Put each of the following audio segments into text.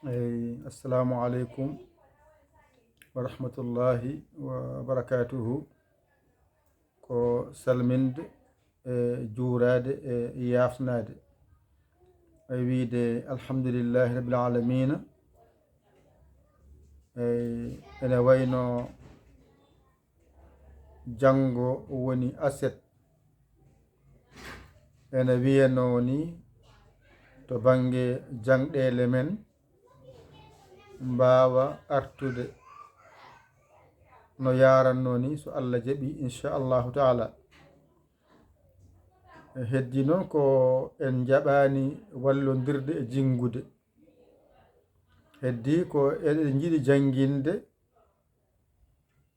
Assalamu alaikum wa rahmatullahi wa barakatuhu. Ko salminde juurade yafnade wiide alhamdulillahi rabbil alamina. Ene wayno janngo woni aset, ene wiyano ni to bange jangɗele men mbawa artude no yaranno ni so Allah jaɓi inchallahu taala. Heddi noon ko en jaɓani wallodirde e jingude, heddi ko eɗen jiɗi janginde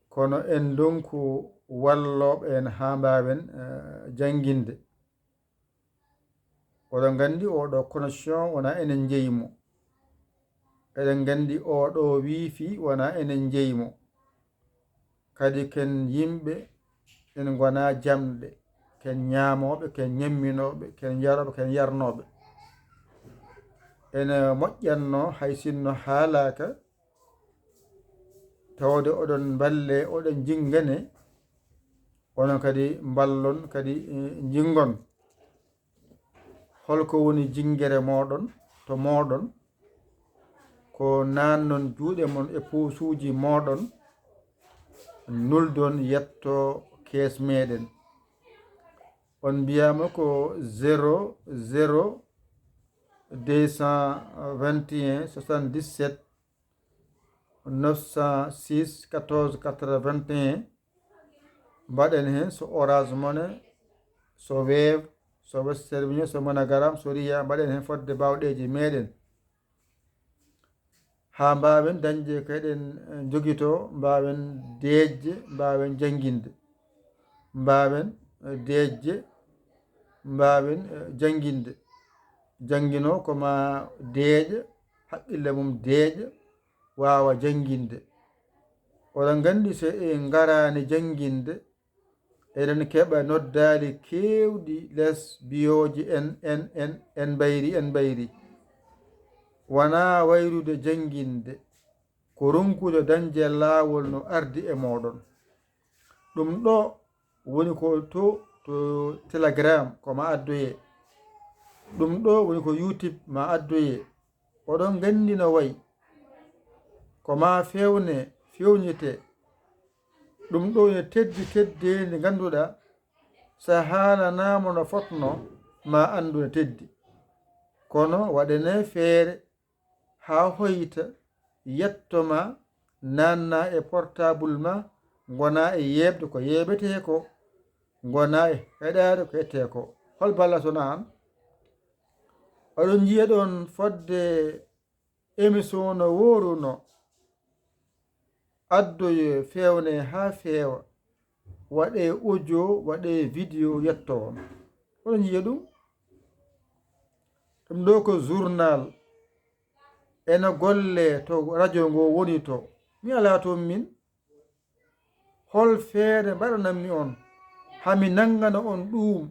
kono en donku walloɓe en ha mbawen janginde. Oɗon gandi oɗo connexion wona enen jeyimo, eɗen gandi oɗo wifi wona enen jeyimo, kadi ken yimɓe en gona jamɗe, ken ñamoɓe, ken ñamminoɓe, ken yaroɓe, ken yarnoɓe. Ene moƴƴanno hay sinno haalaka tawde oɗon balle oɗon jingane, onon kadi ballon kadi jingon. Holko woni jingere moɗon to moɗon? Ko nannon juuɗe mon e posuji moɗon, nuldon yetto kees meɗen. On mbiyama ko 00 221 77 906 14 81. mbaɗen hen so Orange Money, so Wave, so Western Union, so Monagaram, so Ria, mbaɗen hen fodde bawɗeji meɗen ha mbawen dañde ko eɗen joguito, mbawen dejje, mbawen janginde, mbawen dejje, mbawen janginde. Jangino koma deeƴa, haqqille mum deeƴa, wawa janginde. Oɗon gandi so en garani janginde, eɗen keɓa noddali kewɗi less biyoji en bayri wona wayrude janginde ko ronkude dañde laawol no ardi e moɗon. ɗum ɗo woni ko to Telegram ko ma addoye, ɗum ɗo woni ko YouTube ma addoye. Oɗon gandi no wayi ko ma fewnite, ɗum ɗo ne teddi teddede ganduɗa sa haalanama no fotno ma andu ne teddi. Kono waɗane feere ha hoyta yettoma, nanna e portable ma, gona e yebde ko yeɓete ko, gona e heɗade ko ette ko. Hol balla sona an? Oɗon jiya ɗon fodde émission no woruno addoye fewne ha feewa, waɗe audio, waɗe vidéo yetto on. Oɗon jiya ɗum ɗo ko journal ene golle to radio ngo woni to. Mi ala toon min hol feere mbaɗanammi on hami nangana on ɗum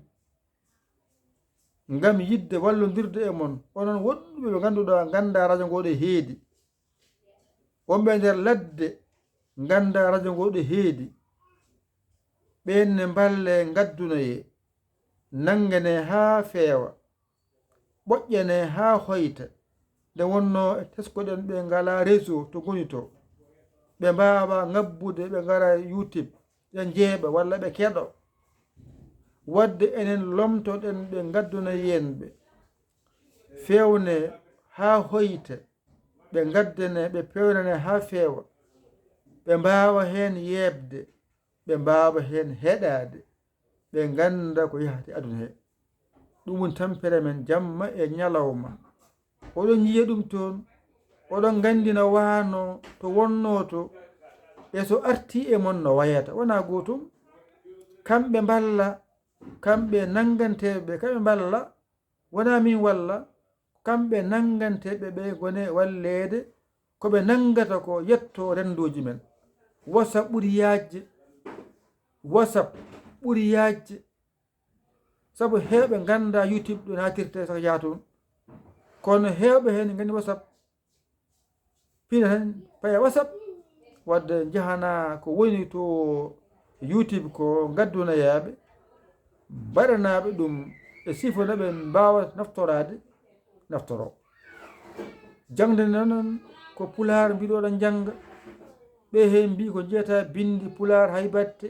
ngam yidde wallodirde e mon. Onon woɗɗuɓe ɓe ganduɗa ganda radio ngo ɗo heedi, wonɓe nder ladde ganda radio ngo ɗo heedi, ɓenne mballe gaddunoye nangane ha feewa, ɓoƴƴane ha hoyta. Nde wonno e teskoɗen ɓe ngala réseau to goni to, ɓe mbawa ngabbude, ɓe ngara YouTube ɓe jeeɓa walla ɓe keɗo, wadde enen lomtoɗen ɓe gadduna yenɓe fewne ha hoyta, ɓe gaddane, ɓe pewnane ha feewa, ɓe mbawa hen yebde, ɓe mbawa hen heɗade, ɓe ganda ko yahata aduna he. ɗum woni tampere men jamma e ñalawma. Oɗon yiya ɗum toon, oɗon gandi no wano to wonno to, e so arti e mon no wayata wona gotum. Kamɓe mballa, kamɓe nanganteɓe, kamɓe mballa, wona min walla, kamɓe nanganteɓe ɓe gone wallede koɓe nangata ko yetto rendoji men. WhatsApp ɓuuri yajje, WhatsApp ɓuuri yajje, saabu hewɓe ganda YouTube ɗo natirte saka yatoon, kono hewɓe hen gandi WhatsApp. pina tan paya WhatsApp wadde jahana ko woni to YouTube ko gadduna yaaɓe mbaɗanaɓe ɗum e sifona ɓe mbawa naftorade naftoro. jangde noon ko pular mbiɗoɗa janga ɓe hen mbi ko jeeta bindi pular hay batte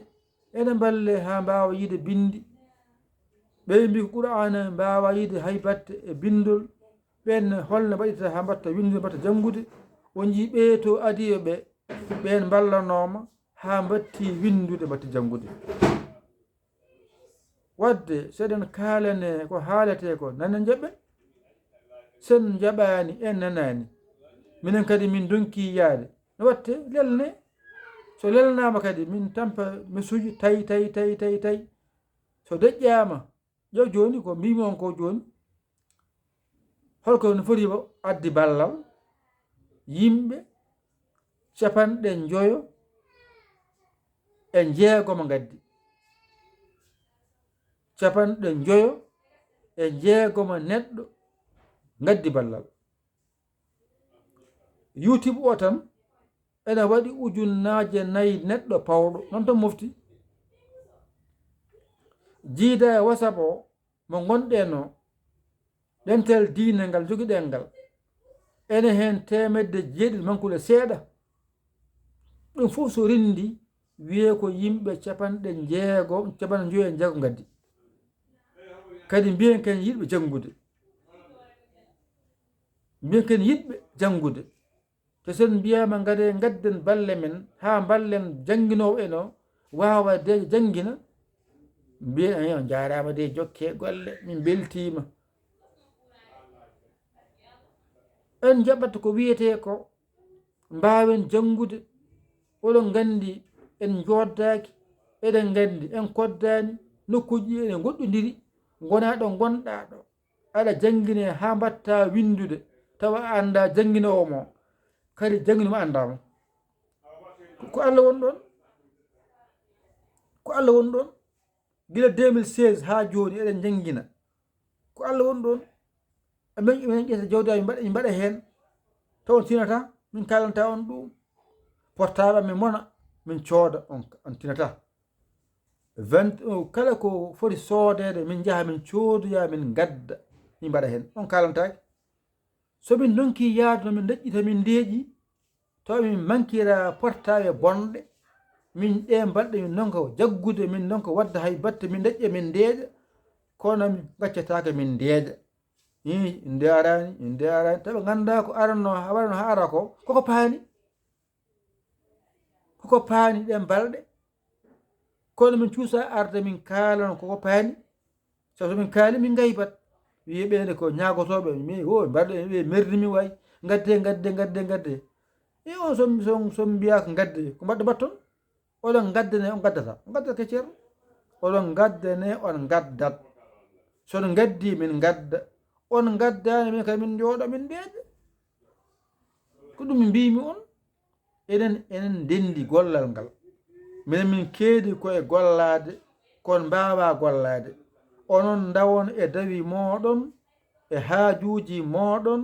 ene balle ha mbawa yiide bindi. ɓe mbi ko Qur'ana mbawa yiide hay batte e bindol. ɓen holno mbaɗita ha mbatta windude mbatta jangude. o jii ɓe to adiyo ɓe ɓen ballanoma ha mbatti windude mbatti jangude. wadde seɗen kalane ko haalete ko nane jaɓen, sen jaɓani en nanani minen kadi min donki yaade no watte lelne. so lelnama kadi min tampa message tawi so deƴƴama ƴew joni ko mbimon ko joni holko no foti addi ballal yimɓe 50 gaddi 50 neɗɗo gaddi ballal. YouTube o tan ene waɗi 4,000 neɗɗo pawɗo non tan mofti. jiida e WhatsApp o mo gonɗen o ɗentel diine ngal joguiɗen ngal ene hen 900 mankude seeɗa. ɗum fof so rindi wiye ko yimɓe 56 gaddi. kadi mbiyen ken yiɗɓe jangude to sen mbiyama gadden balle men ha ballen jangguinowo en o wawa de jangguina mbiyen on jarama de jokke golle min beltima. en jaɓata ko wiyete ko mbawen jangude. oɗon gandi en joddaki eɗen gandi en koddani nokkuji ene goɗɗodiri gona ɗo gonɗa ɗo aɗa jangguine ha mbatta windude tawa anda jangguinowo mo kadi jangguinoma andama. ko Allah won ɗon gila 2016 ha joni eɗen jangguina. ko Allah won ɗon min ƴetta jawdi mi mbaɗa hen taw on tinata min kalanta on ɗum. portable min mona min cooda on tinata. kala ko foti soodede min jaaha min coodoya min gadda min mbaɗa hen on kalantaki. so min donki yaadu no min deƴƴita min deeƴi taw min mankira portable bonɗe min ɗe mbalɗe min nonko jaggude min nonko wadda hay batte min deƴƴa min deeƴa kono min gaccatake min deeƴa. inde arani taɓe ganda ko arano warano ha ara koko paani ɗen balɗe kono min cuusa arde min kaalano koko paani. so min kaali min gaybat wiyeɓede ko ñagotoɓe mi mbaɗo ɓe merdimi way gadde on son mbiya ko gadde ko mbaɗɗo batton. oɗon gaddane on gaddata ke ceerno. oɗon gaddane on gaddat. sono gaddi min gadda on gaddani min kadi min jooɗo min deeƴa. ko ɗum mbimi on enen dendi gollal ngal minen min keedi koye gollade kon mbawa gollade. onon dawon e dawi moɗon e haajuji moɗon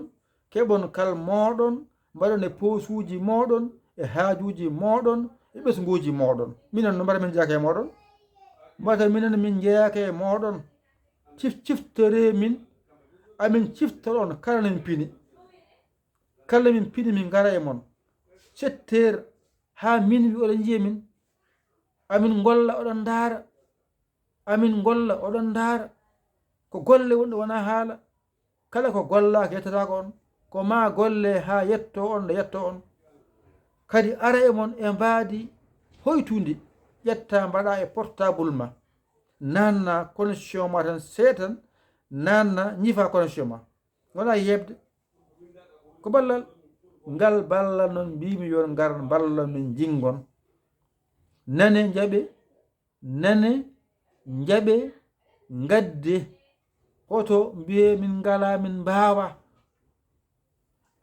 keɓon kal moɗon mbaɗon e posuji moɗon e haajuji moɗon e ɓesguji moɗon. minen no mbaɗa min jeeyaka e moɗon mbata minen min jeeyaka e moɗon. ciftore min amin ciftoɗon kala min pini min gara e mon 7 heures ha minuit oɗon jiya min amin golla oɗon daara ko golle wonɗo wona haala. kala ko gollaka yettatako on ko ma golle ha yetto on kadi ara e mon e mbaadi hoytude ƴetta mbaɗa e portable ma nanna connexion ma tan seetan nanna ñifa connexion ma wona yebde ko ballal ngal ballal noon mbimi yon ngar ballal min jingon. nane jaɓe gadde hoto mbiye min ngala min mbawa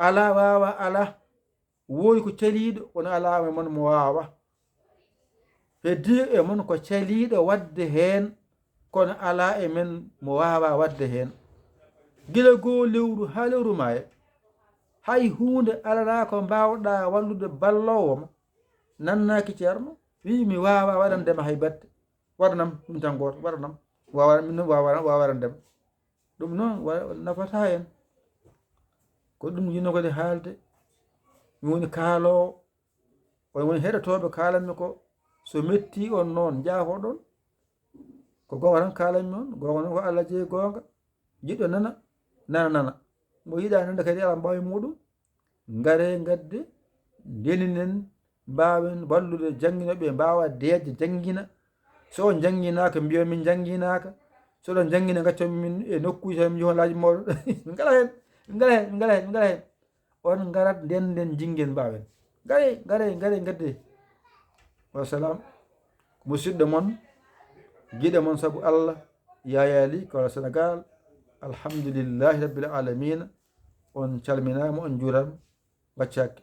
ala wawa ala woyi ko caliɗo wona ala e mon mo wawa heddi e mon ko caliɗo wadde hen kono ala e men mo wawa wadde hen. gila goo lewru ha lewru maya hay hunde alana ko mbawɗa wallude ballowoma nannaki ceerno wi mi wawa waɗandema hay batte waɗanam ɗum tan goto waɗanam wawa min noon wawarandema ɗum noon nafata hen ko ɗum yinno kode haalde mi woni kaalowo on woni heɗotoɓe kalanmi ko so metti on noon jaafoɗon ko gonga tan kalanmi on gonga noon ko Allah jeeyi gonga jiɗɗo nana mo yiɗa nande kadi ala mbawi muɗum ngare gadde ndeninen mbawen wallude jangguinoɓe mbawa deeje janggina so on jangguinaka mbiyon min jangguinaka soɗon jangguina gaccomi min e nokkuji tan mi johonaji moɗon min ngala hen on garat ndenden jinguen mbawen gare gadde wasalam musidɗo moon guiɗo moon saabu Allah yayali kawla Sénégal alhamdulillahi rabbil alamina on calminama on juurama gaccaki